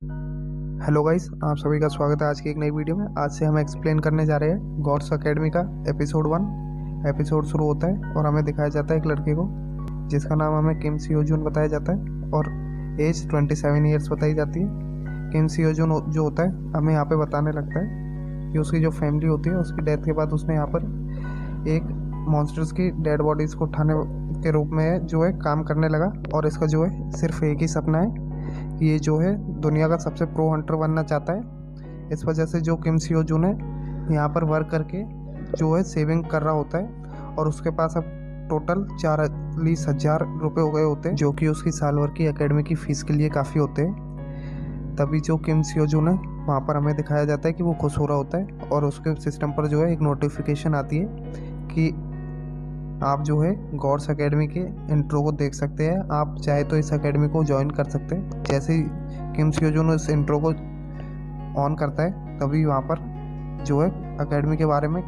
Hello guys, आप सभी का स्वागत है आज की एक नई वीडियो में। आज से हम एक्सप्लेन करने जा रहे हैं गॉड्स एकेडमी का एपिसोड 1। एपिसोड शुरू होता है और हमें दिखाया जाता है एक लड़के को जिसका नाम हमें किम सियो जून बताया जाता है और एज 27 ईयर्स बताई जाती है। किम सियो जून जो होता है हमें यहाँ पे बताने लगता है कि उसकी जो फैमिली होती है उसकी डेथ के बाद उसने यहाँ पर एक मॉन्स्टर्स की डेड बॉडीज़ को उठाने के रूप में जो है काम करने लगा। और इसका जो है सिर्फ एक ही सपना है कि ये जो है दुनिया का सबसे प्रो हंटर बनना चाहता है। इस वजह से जो किम सियो जून है यहाँ पर वर्क करके जो है सेविंग कर रहा होता है और उसके पास अब टोटल 40,000 रुपये हो गए होते हैं, जो कि उसकी साल भर की एकेडमी की फ़ीस के लिए काफ़ी होते हैं। तभी जो किम सियो जून है वहाँ पर हमें दिखाया जाता है कि वो खुश हो रहा होता है और उसके सिस्टम पर जो है एक नोटिफिकेशन आती है कि आप जो है गॉड्स एकेडमी के इंट्रो को देख सकते हैं। आप चाहे तो इस एकेडमी को ज्वाइन कर सकते हैं। जैसे ही किम सियो जून इस इंट्रो को ऑन करता है तभी वहाँ पर जो है एकेडमी के बारे में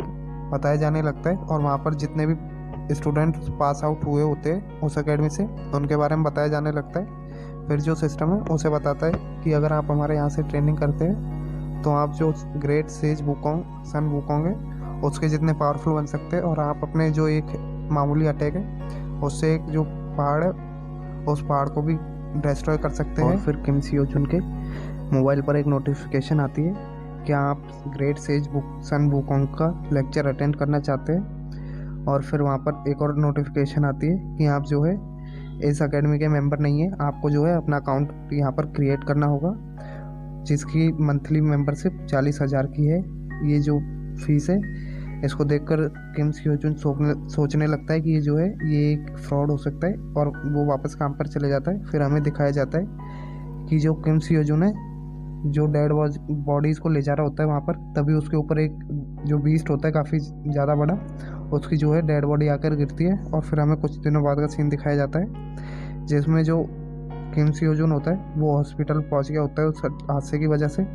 बताया जाने लगता है और वहाँ पर जितने भी स्टूडेंट पास आउट हुए होते हैं उस एकेडमी से उनके बारे में बताया जाने लगता है। फिर जो सिस्टम है उसे बताता है कि अगर आप हमारे यहाँ से ट्रेनिंग करते हैं तो आप जो ग्रेट सेज वुकोंग सन वुकोंग है उसके जितने पावरफुल बन सकते हैं और आप अपने जो एक मामूली अटैक है उससे एक जो पहाड़ है उस पहाड़ को भी डिस्ट्रॉय कर सकते हैं। और फिर किम सियो जून के मोबाइल पर एक नोटिफिकेशन आती है कि आप ग्रेट सेज सन वुकोंग का लेक्चर अटेंड करना चाहते हैं। और फिर वहाँ पर एक और नोटिफिकेशन आती है कि आप जो है इस एकेडमी के मेंबर नहीं है, आपको जो है अपना अकाउंट यहाँ पर क्रिएट करना होगा जिसकी मंथली मेंबरशिप 40,000 की है। ये जो फीस है इसको देखकर किम सियो जून सोचने लगता है कि ये जो है ये एक फ्रॉड हो सकता है और वो वापस काम पर चले जाता है। फिर हमें दिखाया जाता है कि जो किम सियो जून है जो डेड बॉडीज़ को ले जा रहा होता है वहाँ पर, तभी उसके ऊपर एक जो बीस्ट होता है काफ़ी ज़्यादा बड़ा, उसकी जो है डेड बॉडी आकर गिरती है। और फिर हमें कुछ दिनों बाद का सीन दिखाया जाता है जिसमें जो किम सियो जून होता है वो हॉस्पिटल पहुँच गया होता है उस हादसे की वजह से।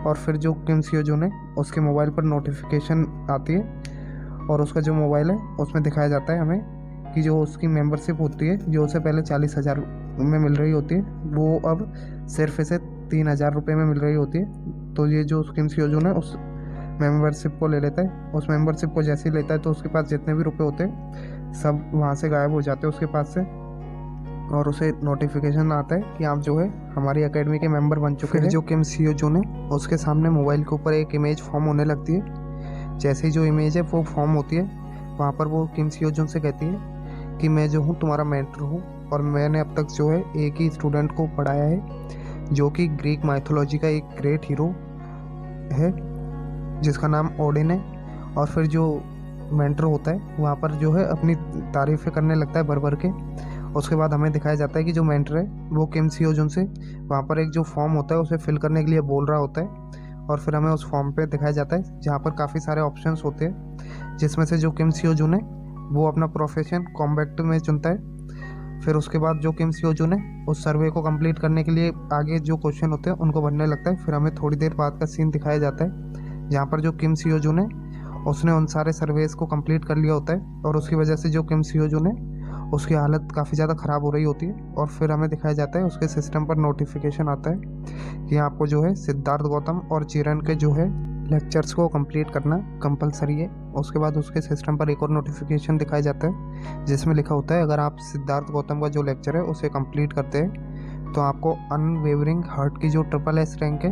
और फिर जो किम सियो जून है उसके मोबाइल पर नोटिफिकेशन आती है और उसका जो मोबाइल है उसमें दिखाया जाता है हमें कि जो उसकी मेंबरशिप होती है जो उसे पहले 40,000 में मिल रही होती है वो अब सिर्फ इसे 3,000 रुपये में मिल रही होती है। तो ये जो किम सियो जून है उस मेंबरशिप को ले लेता है। उस मेंबरशिप को जैसे ही लेता है तो उसके पास जितने भी रुपए होते हैं सब वहाँ से गायब हो जाते हैं उसके पास से और उसे नोटिफिकेशन आता है कि आप जो है हमारी एकेडमी के मेंबर बन चुके हैं। जो किम सियो जून है उसके सामने मोबाइल के ऊपर एक इमेज फॉर्म होने लगती है। जैसे ही जो इमेज है वो फॉर्म होती है वहाँ पर वो किम सियो जून से कहती है कि मैं जो हूँ तुम्हारा मेंटर हूँ और मैंने अब तक जो है एक ही स्टूडेंट को पढ़ाया है जो कि ग्रीक माइथोलॉजी का एक ग्रेट हीरो है जिसका नाम ओडिन है। और फिर जो मेंटर होता है वहाँ पर जो है अपनी तारीफ़ें करने लगता है भर भर के। उसके बाद हमें दिखाया जाता है कि जो मेंटर है वो किम सियो जून से वहाँ पर एक जो फॉर्म होता है उसे फिल करने के लिए बोल रहा होता है। और फिर हमें उस फॉर्म पे दिखाया जाता है जहाँ पर काफ़ी सारे ऑप्शंस होते हैं जिसमें से जो किम सियो जून है वो अपना प्रोफेशन कॉम्बैट में चुनता है। फिर उसके बाद जो किम सियो जून है उस सर्वे को कंप्लीट करने के लिए आगे जो क्वेश्चन होते हैं उनको भरने लगता है। फिर हमें थोड़ी देर बाद का सीन दिखाया जाता है जहाँ पर जो किम सियो जून है उसने उन सारे सर्वेस को कंप्लीट कर लिया होता है और उसकी वजह से जो किम सियो जून है उसकी हालत काफ़ी ज़्यादा ख़राब हो रही होती है। और फिर हमें दिखाया जाता है उसके सिस्टम पर नोटिफिकेशन आता है कि आपको जो है सिद्धार्थ गौतम और चिरन के जो है लेक्चर्स को कंप्लीट करना कंपलसरी है। उसके बाद उसके सिस्टम पर एक और नोटिफिकेशन दिखाया जाता है जिसमें लिखा होता है अगर आप सिद्धार्थ गौतम का जो लेक्चर है उसे कंप्लीट करते हैं तो आपको अनवेवरिंग हार्ट की जो SSS रैंक है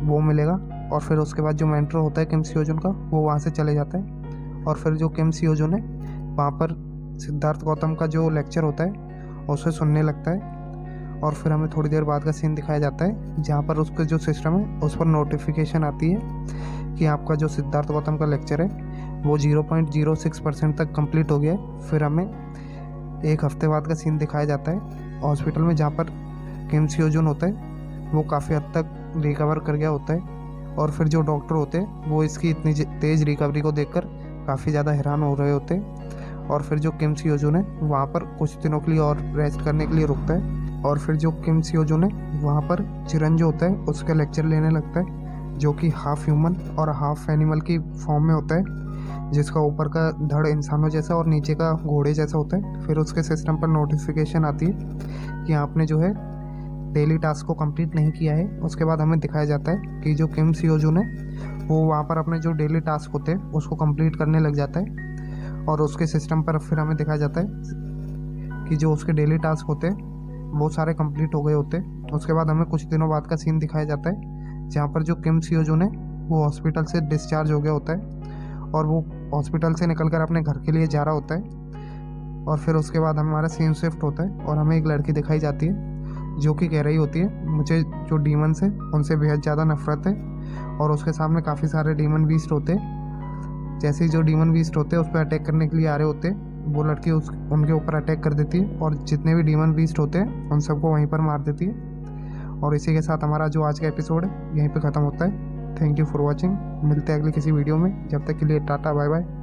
वो मिलेगा। और फिर उसके बाद जो मेंटर होता है किम सियो जून का वो वहाँ से चले जाता है और फिर जो किम सियो जून है वहाँ पर सिद्धार्थ गौतम का जो लेक्चर होता है उसे सुनने लगता है। और फिर हमें थोड़ी देर बाद का सीन दिखाया जाता है जहाँ पर उसका जो सिस्टम है उस पर नोटिफिकेशन आती है कि आपका जो सिद्धार्थ गौतम का लेक्चर है वो 0.06% तक कंप्लीट हो गया है। फिर हमें एक हफ्ते बाद का सीन दिखाया जाता है हॉस्पिटल में जहाँ पर किम सियो जून होता है वो काफ़ी हद तक रिकवर कर गया होता है। और फिर जो डॉक्टर होते हैं वो इसकी इतनी तेज़ रिकवरी को देखकर काफ़ी ज़्यादा हैरान हो रहे होते हैं। और फिर जो किम सियो जून है वहाँ पर कुछ दिनों के लिए और रेस्ट करने के लिए रुकता है। और फिर जो किम सियो जून है वहाँ पर चिरन जो होता है उसका लेक्चर लेने लगता है जो कि हाफ ह्यूमन और हाफ एनिमल की फॉर्म में होता है जिसका ऊपर का धड़ इंसानों जैसा और नीचे का घोड़े जैसा होता है। फिर उसके सिस्टम पर नोटिफिकेशन आती है कि आपने जो है डेली टास्क को कंप्लीट नहीं किया है। उसके बाद हमें दिखाया जाता है कि जो किम सियोजून है वो वहाँ पर अपने जो डेली टास्क होते हैं उसको कंप्लीट करने लग जाता है, और उसके सिस्टम पर फिर हमें दिखाया जाता है कि जो उसके डेली टास्क होते हैं वो सारे कंप्लीट हो गए होते हैं। उसके बाद हमें कुछ दिनों बाद का सीन दिखाया जाता है जहाँ पर जो किम सियोजून है वो हॉस्पिटल से डिस्चार्ज हो गया होता है और वो हॉस्पिटल से निकलकर अपने घर के लिए जा रहा होता है। और फिर उसके बाद हमारा सीन शिफ्ट होता है और हमें एक लड़की दिखाई जाती है जो कि कह रही होती है मुझे जो डीमंस हैं उनसे बेहद ज़्यादा नफरत है, और उसके सामने काफ़ी सारे डीमन बीस्ट होते हैं। जैसे ही जो डीमन बीस्ट होते हैं उस पर अटैक करने के लिए आ रहे होते हैं, वो लड़की उनके ऊपर अटैक कर देती है और जितने भी डीमन बीस्ट होते हैं उन सबको वहीं पर मार देती है। और इसी के साथ हमारा जो आज का एपिसोड है यहीं पे ख़त्म होता है। Thank you for watching. मिलते हैं अगली किसी वीडियो में, जब तक के लिए टाटा बाय बाय।